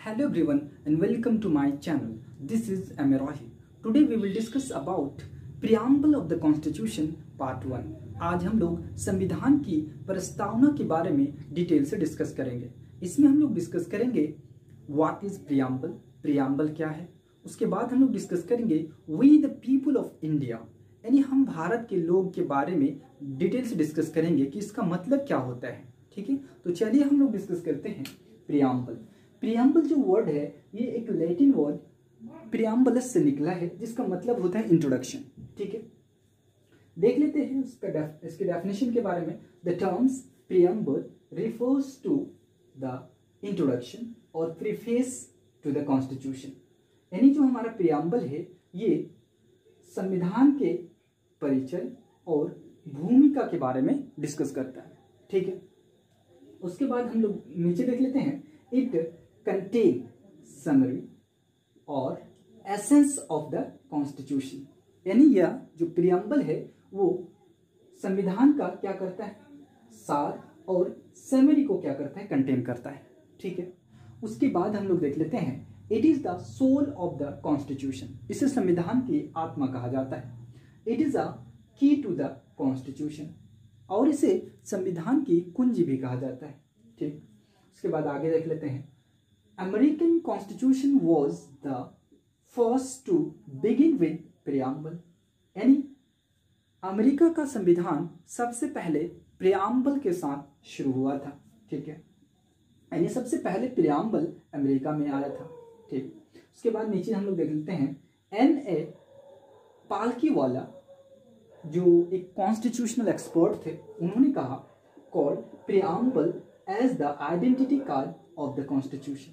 Hello everyone and welcome to my channel. This is Amirahi. Today we will discuss about Preamble of the Constitution Part 1. आज हम लोग संविधान की प्रस्तावना के बारे में डिटेल से डिस्कस करेंगे। इसमें हम लोग डिस्कस करेंगे व्हाट इज प्रियम्बल, प्रियम्बल क्या है। उसके बाद हम लोग डिस्कस करेंगे we the people of India, यानी हम भारत के लोग के बारे में डिटेल से डिस्कस करेंगे कि इसका मतलब क्या होता है। ठीक है, तो चलिए हम लोग डिस्कस करते हैं प्रियम्बल। प्रियम्बल जो वर्ड है ये एक लैटिन वर्ड प्रियम्बलस से निकला है, जिसका मतलब होता है इंट्रोडक्शन। ठीक है, देख लेते हैं इसके डेफिनेशन के बारे में। The terms preamble refers to the introduction और प्रीफेस टू द कॉन्स्टिट्यूशन, यानी जो हमारा प्रियम्बल है ये संविधान के परिचय और भूमिका के बारे में डिस्कस करता है। ठीक है, उसके बाद हम लोग नीचे देख लेते हैं। इट कंटेन समरी और एसेंस ऑफ द कॉन्स्टिट्यूशन, यानी यह जो प्रियम्बल है वो संविधान का क्या करता है, सार, और समरी को क्या करता है, कंटेन करता है। ठीक है, उसके बाद हम लोग देख लेते हैं it is the soul of the constitution, इसे संविधान की आत्मा कहा जाता है। इट इज अ की टू द कॉन्स्टिट्यूशन, और इसे संविधान की कुंजी भी कहा जाता है। ठीक, उसके बाद आगे देख लेते हैं। American constitution was the first to begin with preamble, यानी अमेरिका का संविधान सबसे पहले प्रियम्बल के साथ शुरू हुआ था। ठीक है, यानी सबसे पहले प्रियम्बल अमेरिका में आया था। ठीक, उसके बाद नीचे हम लोग देख लेते हैं N.A. पालकीवाला, जो एक कॉन्स्टिट्यूशनल एक्सपर्ट थे, उन्होंने कहा called preamble as the identity card of the constitution,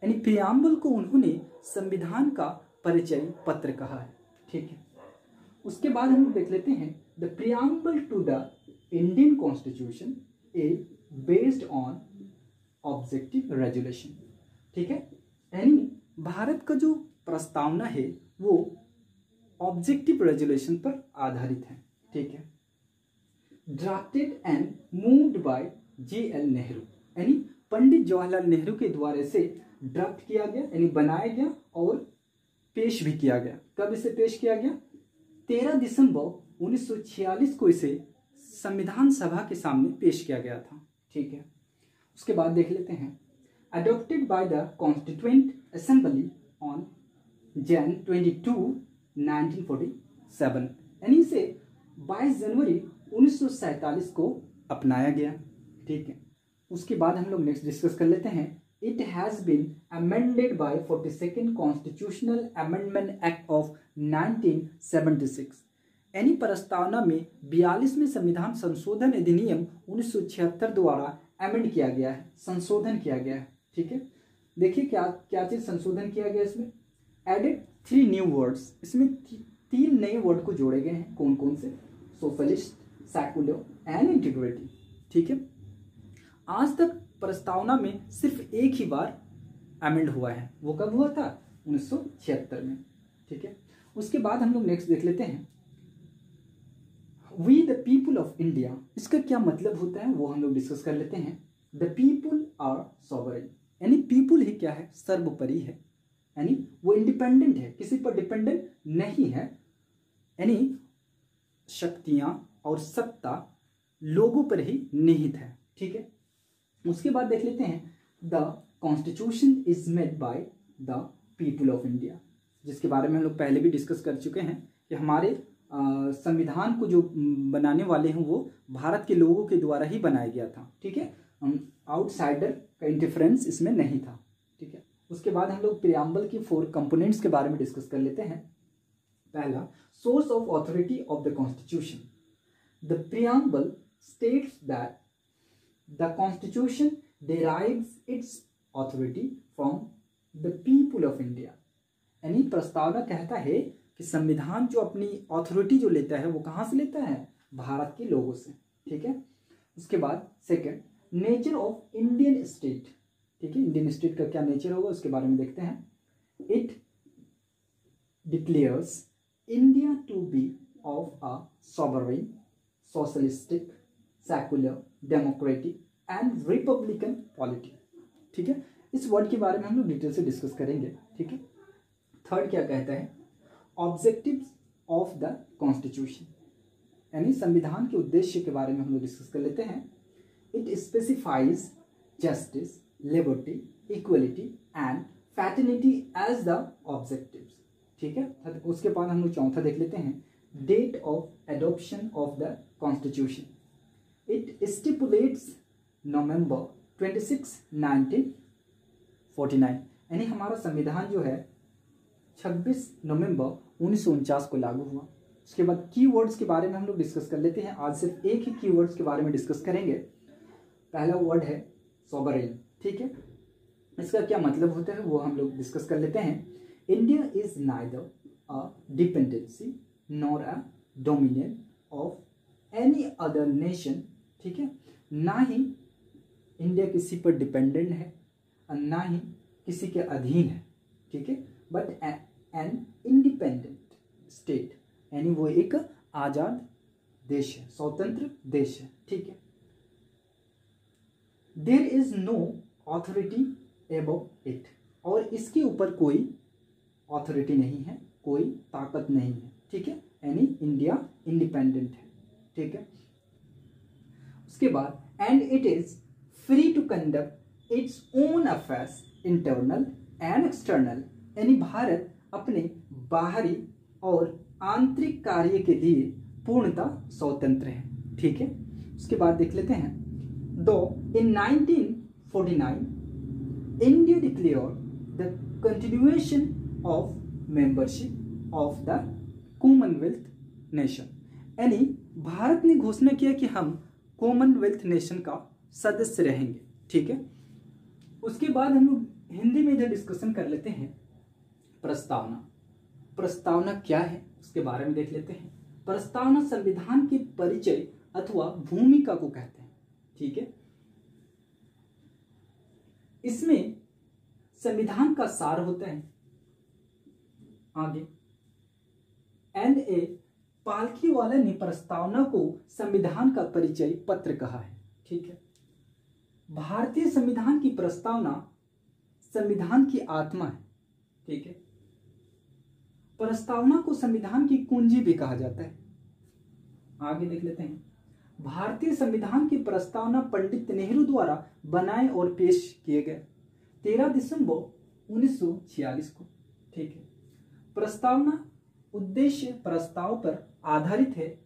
यानी प्रियम्बल को उन्होंने संविधान का परिचय पत्र कहा है। ठीक है, उसके बाद हम देख लेते हैं the preamble to the Indian constitution is based on objective resolution. ठीक है, यानी भारत का जो प्रस्तावना है वो ऑब्जेक्टिव रेजोल्यूशन पर आधारित है। ठीक है, drafted and moved by J.L. Nehru, यानी पंडित जवाहरलाल नेहरू के द्वारा से ड्राफ्ट किया गया, यानी बनाया गया और पेश भी किया गया। कब इसे पेश किया गया? 13 दिसंबर 1946 को इसे संविधान सभा के सामने पेश किया गया था। ठीक है, उसके बाद देख लेते हैं adopted by the constituent assembly on Jan 22, 1947, यानी इसे 22 जनवरी 1947 को अपनाया गया। ठीक है, उसके बाद हम लोग नेक्स्ट डिस्कस कर लेते हैं। It has been amended by 42nd constitutional amendment act of 1976, यानी प्रस्तावना में 42वें संविधान संशोधन अधिनियम 1976 द्वारा अमेंड किया गया है, संशोधन किया गया है। ठीक है, देखिए क्या क्या चीज संशोधन किया गया इसमें। एडेड 3 न्यू वर्ड्स, इसमें 3 नए वर्ड को जोड़े गए हैं। कौन कौन से? Socialist, secular and integrity. ठीक है, आज तक प्रस्तावना में सिर्फ एक ही बार अमेंड हुआ है, वो कब हुआ था? 1976 में। ठीक है, उसके बाद हम लोग नेक्स्ट देख लेते हैं we the people of India, इसका क्या मतलब होता है वो हम लोग डिस्कस कर लेते हैं। द पीपल आर सॉवरेन, यानी पीपल ही क्या है? सर्वोपरि है, यानी वो इंडिपेंडेंट है, किसी पर डिपेंडेंट नहीं है, यानी शक्तियां और सत्ता लोगों पर ही निहित है। ठीक है, उसके बाद देख लेते हैं the constitution is made by the people of India, जिसके बारे में हम लोग पहले भी डिस्कस कर चुके हैं कि हमारे संविधान को जो बनाने वाले हैं वो भारत के लोगों के द्वारा ही बनाया गया था। ठीक है, आउटसाइडर का इंटरफेरेंस इसमें नहीं था। ठीक है, उसके बाद हम लोग प्रियम्बल की 4 कंपोनेंट्स के बारे में डिस्कस कर लेते हैं। पहला, source of authority of the constitution. The preamble states that the constitution derives its authority from the people of India, यानी प्रस्तावना कहता है कि संविधान जो अपनी ऑथोरिटी जो लेता है वो कहाँ से लेता है? भारत के लोगों से। ठीक है, उसके बाद second, nature of Indian state. ठीक है, इंडियन स्टेट का क्या नेचर होगा उसके बारे में देखते हैं। It declares India to be of a sovereign, socialistic, secular, democratic and republican polity. ठीक है, इस वर्ड के बारे में हम लोग डिटेल से डिस्कस करेंगे, ठीक है। थर्ड क्या कहता है, ऑब्जेक्टिव्स ऑफ द कॉन्स्टिट्यूशन, यानी संविधान के उद्देश्य के बारे में हम लोग डिस्कस कर लेते हैं। It specifies justice, liberty, equality and fraternity as the objectives, ठीक है। उसके बाद हम लोग चौथा देख लेते हैं, date of adoption of the constitution. It stipulates November 26, 1949, यानी हमारा संविधान जो है 26 नवंबर 1949 को लागू हुआ। उसके बाद कीवर्ड्स के बारे में हम लोग डिस्कस कर लेते हैं। आज सिर्फ एक ही कीवर्ड्स के बारे में डिस्कस करेंगे। पहला वर्ड है सॉवरेन, ठीक है। इसका क्या मतलब होता है वो हम लोग डिस्कस कर लेते हैं। India is neither a dependency nor a dominion of any other nation, ठीक है। ना ही इंडिया किसी पर डिपेंडेंट है और ना ही किसी के अधीन है, ठीक है, बट एन इंडिपेंडेंट स्टेट, यानी वो एक आजाद देश है, स्वतंत्र देश है, ठीक है। There is no authority above it, और इसके ऊपर कोई ऑथोरिटी नहीं है, कोई ताकत नहीं है, ठीक है, यानी इंडिया इंडिपेंडेंट है, ठीक है। उसके बाद and it is free to conduct its own affairs internal and external, यानी भारत अपने बाहरी और आंतरिक कार्य के लिए पूर्णतः स्वतंत्र है, ठीक है। उसके बाद देख लेते हैं, दो इन 1949 India declared the continuation of membership of the Commonwealth nation, यानी भारत ने घोषणा किया कि हम कॉमनवेल्थ नेशन का सदस्य रहेंगे, ठीक है। उसके बाद हम लोग हिंदी में इधर डिस्कशन कर लेते हैं प्रस्तावना। प्रस्तावना क्या है उसके बारे में देख लेते हैं। प्रस्तावना संविधान के परिचय अथवा भूमिका को कहते हैं, ठीक है। इसमें संविधान का सार होता है। आगे N.A. पालखीवाला ने प्रस्तावना को संविधान का परिचय पत्र कहा है, ठीक है। भारतीय संविधान की प्रस्तावना संविधान की आत्मा है, ठीक है। प्रस्तावना को संविधान की कुंजी भी कहा जाता है। आगे देख लेते हैं, भारतीय संविधान की प्रस्तावना पंडित नेहरू द्वारा बनाए और पेश किए गए 13 दिसंबर 1946 को, ठीक है। प्रस्तावना उद्देश्य प्रस्ताव पर आधारित है।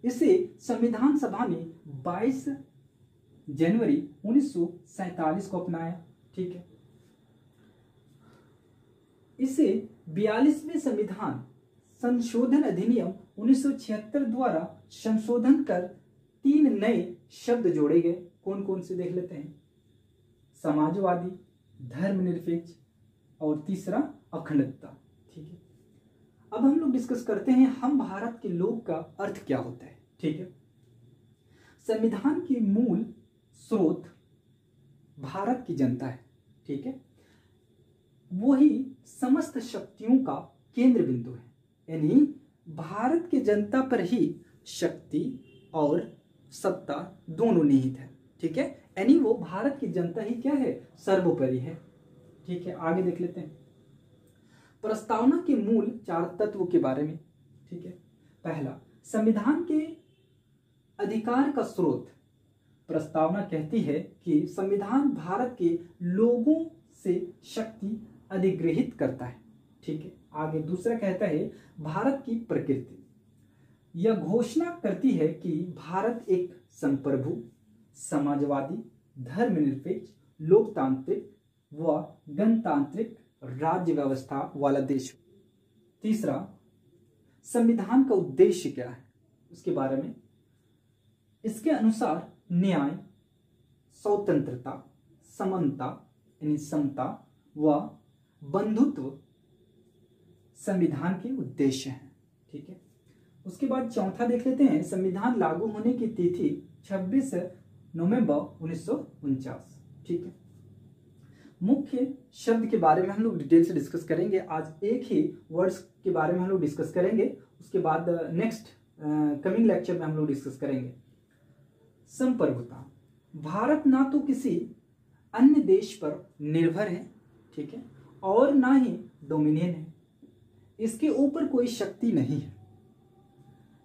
इसे संविधान सभा ने 22 जनवरी 1947 को अपनाया, ठीक है। इसे 42वें संविधान संशोधन अधिनियम 1976 द्वारा संशोधन कर 3 नए शब्द जोड़े गए। कौन कौन से देख लेते हैं, समाजवादी, धर्मनिरपेक्ष और तीसरा अखंडता, ठीक है। अब हम लोग डिस्कस करते हैं हम भारत के लोग का अर्थ क्या होता है, ठीक है। संविधान की मूल स्रोत भारत की जनता है, ठीक है। वही समस्त शक्तियों का केंद्र बिंदु है, यानी भारत की जनता पर ही शक्ति और सत्ता दोनों निहित है, ठीक है। यानी वो भारत की जनता ही क्या है, सर्वोपरि है, ठीक है। आगे देख लेते हैं प्रस्तावना के मूल 4 तत्वों के बारे में, ठीक है। पहला, संविधान के अधिकार का स्रोत। प्रस्तावना कहती है कि संविधान भारत के लोगों से शक्ति अधिग्रहित करता है, ठीक है। आगे दूसरा कहता है भारत की प्रकृति। यह घोषणा करती है कि भारत एक संप्रभु, समाजवादी, धर्मनिरपेक्ष, लोकतांत्रिक व गणतांत्रिक राज्य व्यवस्था वाला देश। तीसरा, संविधान का उद्देश्य क्या है उसके बारे में। इसके अनुसार न्याय, स्वतंत्रता, समानता यानी समता व बंधुत्व संविधान के उद्देश्य हैं, ठीक है। उसके बाद चौथा देख लेते हैं, संविधान लागू होने की तिथि 26 नवंबर 1949, ठीक है। मुख्य शब्द के बारे में हम लोग डिटेल से डिस्कस करेंगे। आज एक ही वर्ड्स के बारे में हम लोग डिस्कस करेंगे, उसके बाद नेक्स्ट कमिंग लेक्चर में हम लोग डिस्कस करेंगे। संप्रभुता। भारत ना तो किसी अन्य देश पर निर्भर है, ठीक है, और ना ही डोमिनियन है। इसके ऊपर कोई शक्ति नहीं है।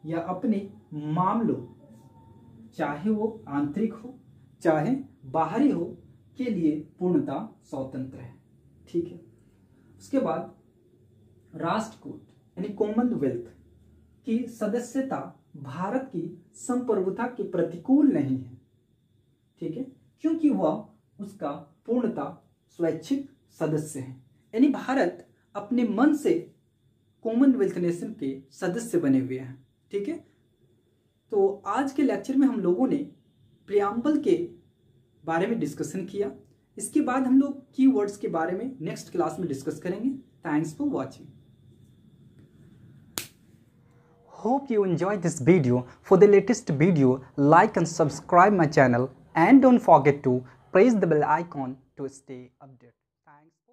यह अपने मामलों, चाहे वो आंतरिक हो चाहे बाहरी हो, के लिए पूर्णतः स्वतंत्र है, ठीक है। उसके बाद राष्ट्रकूट यानी कॉमनवेल्थ की सदस्यता भारत की संप्रभुता के प्रतिकूल नहीं है, ठीक है, क्योंकि वह उसका पूर्णतः स्वैच्छिक सदस्य है। यानी भारत अपने मन से कॉमनवेल्थ नेशन के सदस्य बने हुए हैं, ठीक है। तो आज के लेक्चर में हम लोगों ने प्रियम्बल के बारे में डिस्कशन किया। इसके बाद हम लोग कीवर्ड्स के बारे में नेक्स्ट क्लास में डिस्कस करेंगे। Thanks for watching. Hope you enjoyed this video. For the latest video, like and subscribe my channel, and don't forget to press the bell icon to stay updated. Thanks.